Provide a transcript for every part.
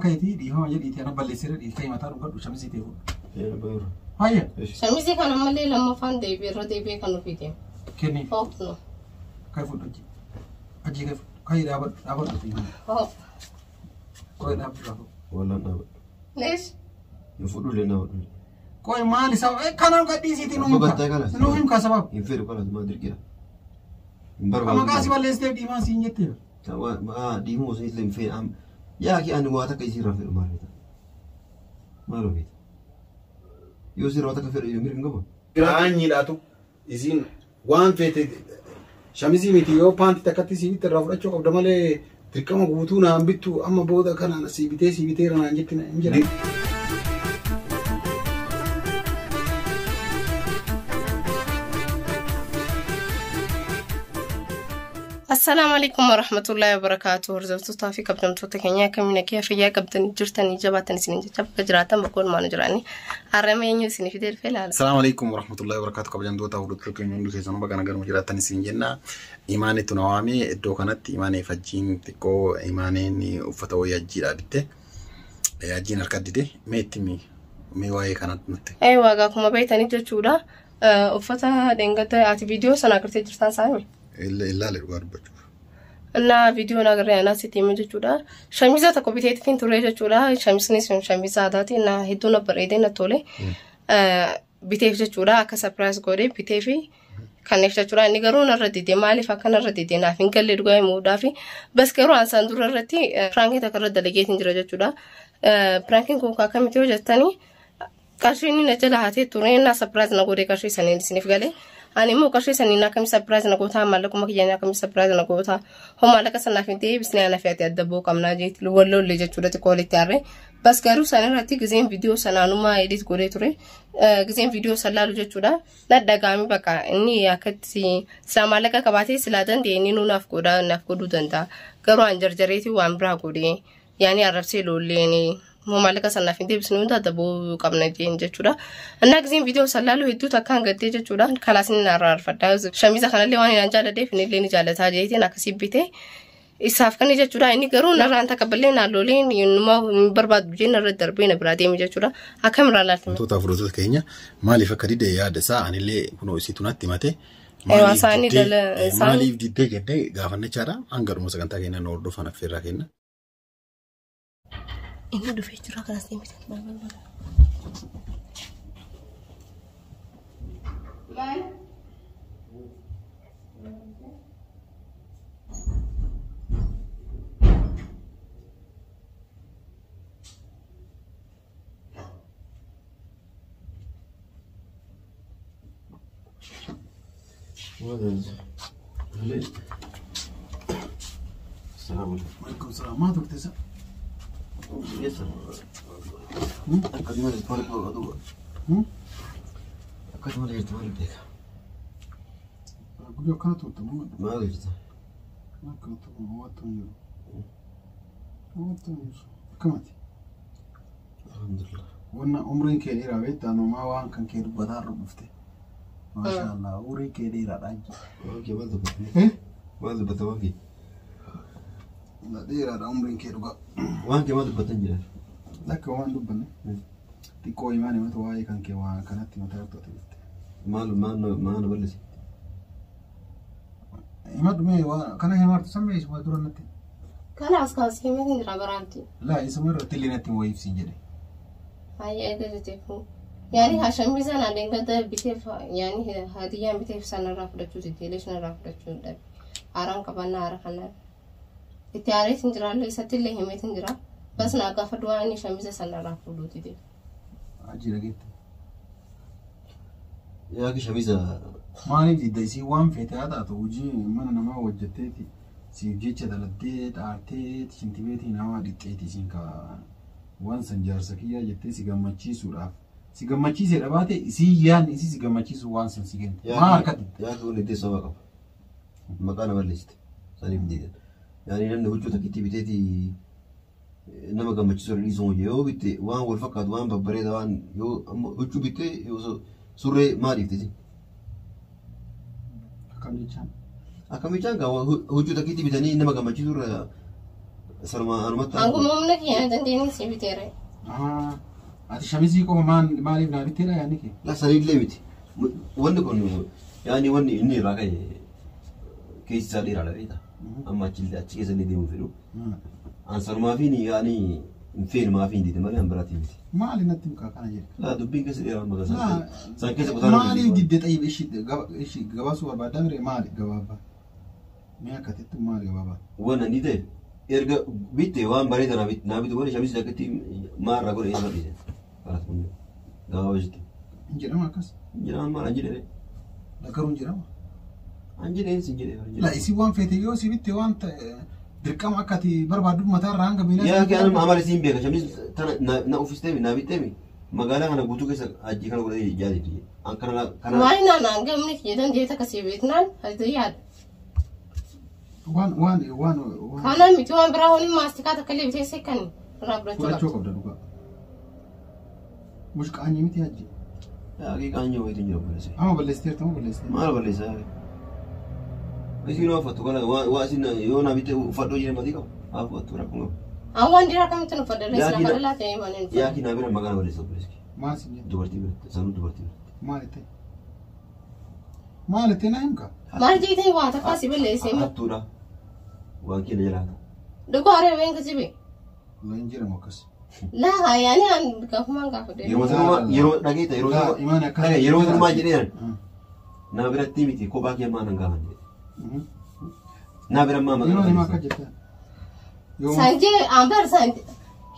كيتي دي هو يدي أنا بلسير دي كي ما تعرف قد وشمسي تيفو. بيرو. هاي. شمسي كان عملي لما فان دي بيرو كانوا فيديو. كني. فوقنا. كيف أجي؟ أجي كيف؟ كاي دابر تيجي. كوي دابر. ولا نابر. ليش؟ يفضل لنا نابر. كوي مالي سوا كانوا قدي سيتي نوهم كسبب. ينفرق ولا ما أدري كده. أما كاسي ولا يستوي دي ما سينجتير. توا ما دي مو سيسلم في أم. يا أخي أنا واتك يصير في الماركت. ما له بيت. يصير واتك في يومير نقبل. كراني لا تو إزين وان فيت شمسي ميتيو بانت تكتي سيبت الرفرة شو قبل ما له تركما قبوتونا أم بيتو أما بودا كان أنا سيبتي رنا أنجتنا إنجلا. السلام عليكم ورحمة الله وبركاته. ورزقتو توفيق قبل متوتكنيا كمينا كيف يا قبل جرتني جبتني سنين جب جراتن بقول ما نجراني أرمي سنين في دير فيلا. السلام عليكم ورحمة الله وبركاته. قبل دوتا ودكتور من دكتور زمان بقى نقدر مجراتني سنين جنة إيماني تنوامي الدوكانات إيماني فجين تكو إيماني وفتوى يجير أبته يجين الكديدة ميتمي ميواي كانت مت. أيوة قاكم بيتني جتشودا وفتها دينغتا أتي فيديو سنة كرت جرتان سامي. إلا للغرب بشوف. أنا فيديو ناقرأ أنا ستي من جودا شميزة تكوبيتة فين توري جودا شميزني شميزة عاداتي نا هدونا بريدين نتولي بيتيف جودا كسبرايز غوري بيتيفي كان يفتح جودا نيجرون الرديدي مالي فكان الرديدي نافين قال لي رجوي مودافي بس كرو عن ساندور الردي فرانكي تكرر دلقيتين جرا جودا فرانكي كوكا كميتيو جتاني كاشيني نجلا هاتي تورين نا سبرايز نغوري كاشي سنين سنيف قالي أنا مو كشري سنينا كم سبرايز نقولها مالكم مكيانا كم سبرايز نقولها هم مالك سنة فينتي بس أنا فيها الدبو كم ناجيت لولو اللي جت شو تقولي تعرف بس كارو سنة راتي جزين فيديو سنة نوما إديت قولي تري جزين فيديو سلا لو جت شو ده لا دعامي بقى إني أكتسي سامالك كباتي سلادن دي إني نو نفقودو دندا كارو أنجر جريتي وامبرا قولي يعني عرفتي لولي إني هم مالك سنة فينتي بس نودا دبو كم ناجين جت شو ده أنا جزين فيديو سلا لو هدو تكان قدي جت شو ده خلاصين نارا فداوز شميزة خلنا لي واني نجالة دي فيني لين جالة تاجيتي ناكسي بيته إسحاف كني جت شو ده إني كارو نارا أنت قبلين نالولين ينما برباد بجين نرد دربين برادي مجت شو ده أكمل رالاتهم توتا فروزات كينيا مالي فكري ده يا دسا أنا اللي كنوا يسيتونات تيماتي أيوة ساني دل مالي في دي كده غافنة شارع أنقر مسكان تاكينا نوردو فانا في راكينا إنه دفع جرا كنا سيمي السلام عليكم السلام ما دكتور سا يسر أكيد ما يتفرق بالغدوة أكيد ما يتفرق بيك أقول لك كانت وتمام ما أدري ما كانت هو تمام كمتي الحمد لله وانا عمري كذي رابط أنا ما وان كان كذي بدار ربفتي ما شاء الله عمري كذي رابط اوكي ما ضبط ما ضبط واقي لا دي رابط عمري كذي رقا واقي ما ضبط انجل لك وان دبنا تكوي ماني ما تواي كان كي وان كانت ما تعرف تفتي ما أنا بلش ما دمي وان كان هي مرت سمي اسمه دور نتي كان أسكاس كم يدين رابرانتي لا اسمه تلي نتي ويف سينجري هاي أيده تفهم يعني هاشم بيزان عندك ده بيتف يعني هدية بيتف سنة رافضة شو تدي ليش نرافضة شو ده أران كبرنا أرخنا التعريف تنجرا لي ستيل هم تنجرا بس ناقة فدواني شميزة سنة رافضة تدي عجيرة جدا يا أخي شميزة ما نبدي دايسي وان في هذا توجي من أنا ما وجدتي سيجي كذا لديت عتيت شنتبيتي نوادي تيتي شنكا وان سنجار سكيا جتة سيجمعتشي سورة سيجمعتشي سيراباتي سيان إسي سيجمعتشي سوان سنسيجن ما أركض يا أخي ولدي سواقف مكان بلشت سليم ديدا يعني لأن وجودك كتير بتأتي إنما جمعتشي سورة ليزون يو بتأ وان والفقد وان ببريد وان يو وجود بتأ يو سورة ما ريفتي كم جيشان أكمل جانغا وجودك كتير بتأني إنما جمعتشي سورة Saruma anumatti. Anguma humna kiyya dandeenye si biteera. Ati shamizii qofa maaliif naa bitteedha yaadni kee? La saniillee miti. Wanni kun yaani wanni inni irraa ka'e keessi isaa dheeraadha beektaa. Amma achi keessa illee deemuu fedhu. Ansarumaa fi yaani hin feenu maa fi hin diide malee hambiraatii miti. Maali natti mukaa kana jedhe? La dubbiin keessa dheeraa maqaa isaa. Isaan keessa qotaan. Maaliif diddee xayyib ishii gabaasuu barbaadaa mire maali gabaabaa? Mee akka tettu maali gabaabaa? Waan inni ta'e erga bitte waan bareeda naa bitte waan shamisi jakkatti maarraa godhe eessa dhiise. Karas kun gabaabaa jirti. Hin jedhama akkas? Hin jedhama maal hin jedhee? Lagaruun jedhama? Hin jedhee sin jedhee. La isii waan feete yoo si bitte waan dirqama akka ati barbaaddu mataarraa hanga miilaa. Yaa kee anuma amala isiin beeka shamisi tana na uffistee naa bitteemi. Magaalaa kana guutuu keessa hajji kana godhee ijaarriti. Kana Waa'ee naannaan gamni jedhan jeeta kasii beeknaan hajji yaada. waan Kanan miti waan biraa waliin maastikaa takka illee bitee seekkani irraa fudhachuu qabda dhugaa. Mushqaanyii miti hajji. yaa kee qaanyoo wayiitu hin jiru balleessee. Amma balleessiteerta moo balleessiteerta? Maal balleessaa? Isin yoo uffattu kana waa isin yoo naa bitte uffadhoo jedhee matii qabu. Haa uffattu rakkoo qabu. Awwaan dhiiraa kamitti nu fadda reessi lafa dhalaa ta'ee malee nu Yaa kee naa bira maqaa balleessaa balleessi. Maal sin jedhu? Dubartii biratti sanuu dubartii biratti. Maal itti naa himka? Maal jeetii waa takkaa si balleessee moo? Hattuudha. Waan keenya jalaata. Dhugaa haree ween kasibe. La hin jedhamu akkas. Laa yaani aan gaafumaan gaafa deemu. Yeroo dhageeta Imaan akkas. yeroo hundumaa jedhee naa biratti miti kophaa kee maan hangaa man jedhe. Naa bira maa Imaan himaa maqaa akka jettan. Sanjee ambar san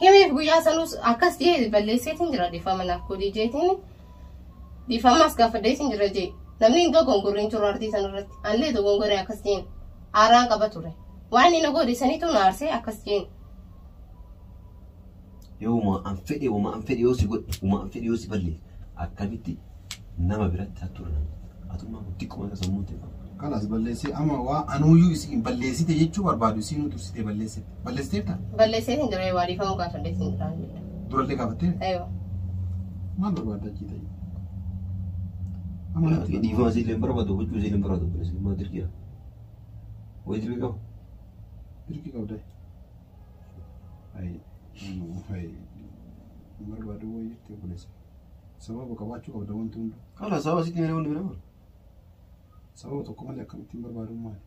himiif guyyaa sanus akkas jee balleesseetiin jira dhiifama naaf godhii jeetiin dhiifamaas gaafa deetiin jira jee namni hin dogongorriin jiru artii sanarratti anillee dogongoree akkas jeen aaraan qaba ture waan inni godhisaniitu naarsee akkas jeen. Yoo an fedhe yoo si godhe an fedhe yoo si balleesse akkamitti nama biratti hattuudha atummaa xiqquma akka sammuu ta'e. Kalas balleessee amma waa anuuyyuu isin balleessite jechuu barbaadu isin dursitee balleessite. Balleessiteerta? Balleesseetiin jira waa dhiifama gaafa deetiin jira. Durallee gaafattee? Aywa. Maal barbaadda ajii ta'e? Dhiifama si illee barbaadu gochuu si illee barbaadu balleesse maa dirqiidha. Wayi dirqii qaba. Dirqii qabda. Barbaadu wayii jettee balleesse. Sababa qabaachuu qabda wanti hundu. Kala sababa sitti malee hundi bira maal? Sababa tokko malee akkamittiin barbaadu maali?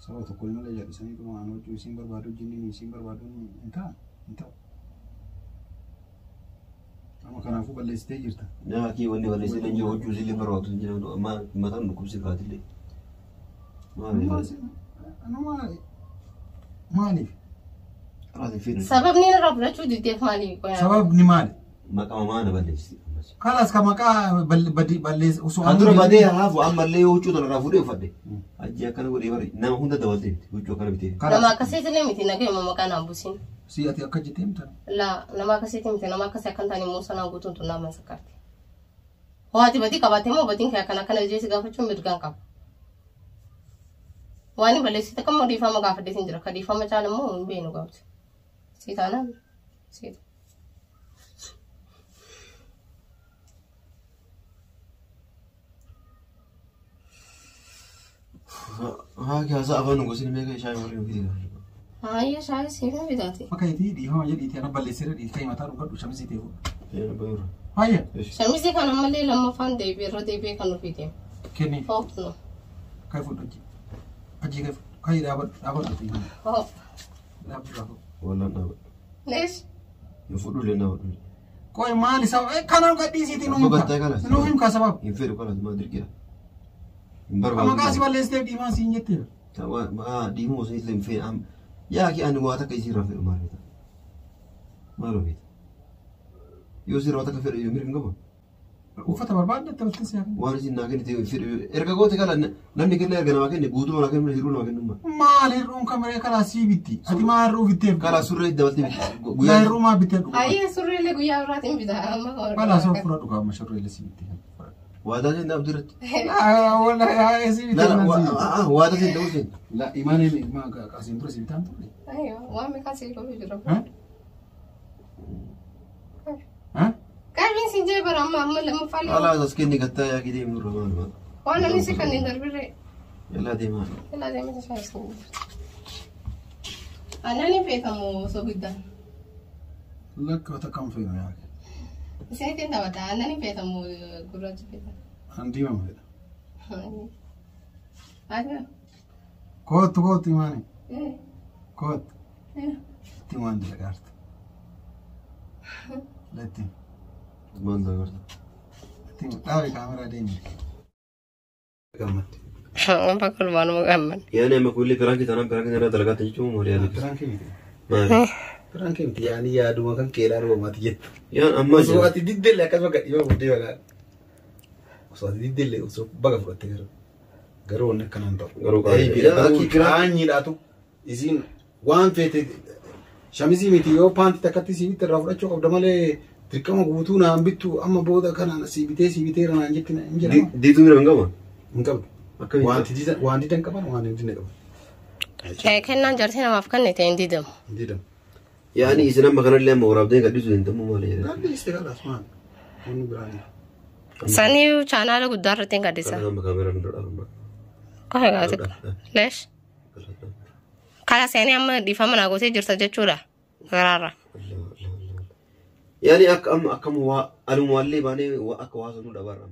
Sababa tokko malee jallisanii dhuma aan hojii isin barbaadu jinniin isin barbaadu hin ta'u. Amma kanaafuu balleessitee jirta. Naa kii wanni balleessee illee jiru gochuu si illee barbaadu hin jiru amma mataan dhukkubsi kaatillee. Maaliif? Sababni irraa fudhachuu diddeef maaliif? Sababni maali? Maqaa maana balleessiti. Kalas ka maqaa balleessi osoo Kan dura badee haafu ammallee huccuu tanarraa fuudhee uffadhe. Ajji akkana godhee bari nama hunda dabaltee huccuu akkana bitee. Nama akkasiitillee miti nagayuma maqaa naan buusin. Si ati akka jettee himtan? La nama akkasiitii miti nama akkasii akkan taane immoo sanaan guutuun tun nama sakkaatti. Ho'aati batii qabaatee moo batiin kee akkana jeesi gaafachuun mirgaan qaba. Waan balleessite kammoo dhiifama gaafadheetiin jira. Ka dhiifama caala immoo hin beenu gaafate. Siitaanaan siita. Haa kiasa afaan gosin meeqa shaayii warri nuti gaafatu. Haayya shaayii siifni bitaati. Akka itti dhiifama jedhiitii ana balleessee dhiiftee mataa dhugadhu shamisi ta'e fuudha. Bayura. Haayya. Shamisi kana malee lammaffaan deebi'ee irra deebi'ee kan nufi deemu. Kenni. Hoofnu. Kai fuudha hojii. Hojii kai fuudha. Kai dhaabadhu ta'e. Hoof. Dhaabadhu. Wallaan dhaabadhu. Lees. Hin fudhu illee dhaabadhu. Koi maali sababa kanaan gadhiisiitii nu himka. Nu himka sababa. Hin fedhu kanas maa dirqiidha. Amma kaasi balleessitee dhiimaa siin jettee. Dhiimuu osoo illee hin fedhe yaa kee ani waa takka isiirraa fedhu maal beekta? Maaloo beekta? Yoo isiirraa waa takka fedhu yoo mirga hin qabu. Uffata barbaadde taphatti siyaa kenna. Waan isin naa kennite fedhu erga goote kala namni kenna erga namaa kenne guutuu namaa kennu hiruu namaa kennu. Maal hirruun kameree kalaa sii bitti? Ati maa hirruu bitteef? Kalaa surree dabaltee bitti. Guyyaa hirruu maa bittee dhugaa? Haayya surreellee guyyaa biraatiin bitaa amma hordofaa. Kalaa soo fura dhugaa amma shurreellee sii bitti. Waadaa seen dhaabdu irratti. Wallahi sii bitti. Waadaa seen dhaabdu seen. La imaaneen asiin dura sii bitaan turre. Ayyo waan meeqaa sii godhu jira. Qabiin siin jee bara amma lammaffaa Alaa as kenni gattaa yaa kidee nurra maal maal. waan namni si kanneen darbirree. Yalla deemaa. Yalla deemee tasaasuu. Anani beekamu osoo guddan. Lakka wata kam feena yaa. Isinitti taphata anani beekamu gurraacha beekama. Handi ma fedha. Aadaa. Kootu imaani. Kootu. Timaan jala gaarta. Letti. Maal dagarta? Dhaabe kaameraa deemi. Gammatti. Bakka waanuma gamman. Yaani amma kulli piraanki tanaa dalagaatti jechuun maal yaadu? Piraanki miti. Maali? Piraanki miti yaani yaaduma kan keelaa dhumaati jettu. Yaan amma Osoo ati diddelle akkasuma gadhiifaa guddee bagaa. Osoo ati diddelle osoo baga fudhatte garuu wanni akkanaan ta'u. Garuu qaanyiidhaatu isiin waan feete shamizii miti yoo paanti takkatti siibite irraa fudhachuu qabda malee dirqama guutuu naan bittu amma booda kanaan siibitee naan jetti hin jedhama. Diituu bira hin qaban? Hin qabdu. Waan didan qaban waan hin dinne qaban. Kennaan jaartii namaaf kan ta'e hin didamu. Hin didamu. Yaani isin amma kanallee amma waraabdee gadhiisuu hin ta'u maali jedhama? Gadhiiste kalaas maal? Wanni biraanii. Sanii chaanaala guddaa irratti hin gadhiisa. Kana amma kaameraa hin dhodhaa. Kaya gaati. Leesh. Kala seenii amma dhiifama naa gootee jirta jechuudha. Garaarra. Yaani akka amma waa alumaallee baanee akka waa sanuu dhabaarra.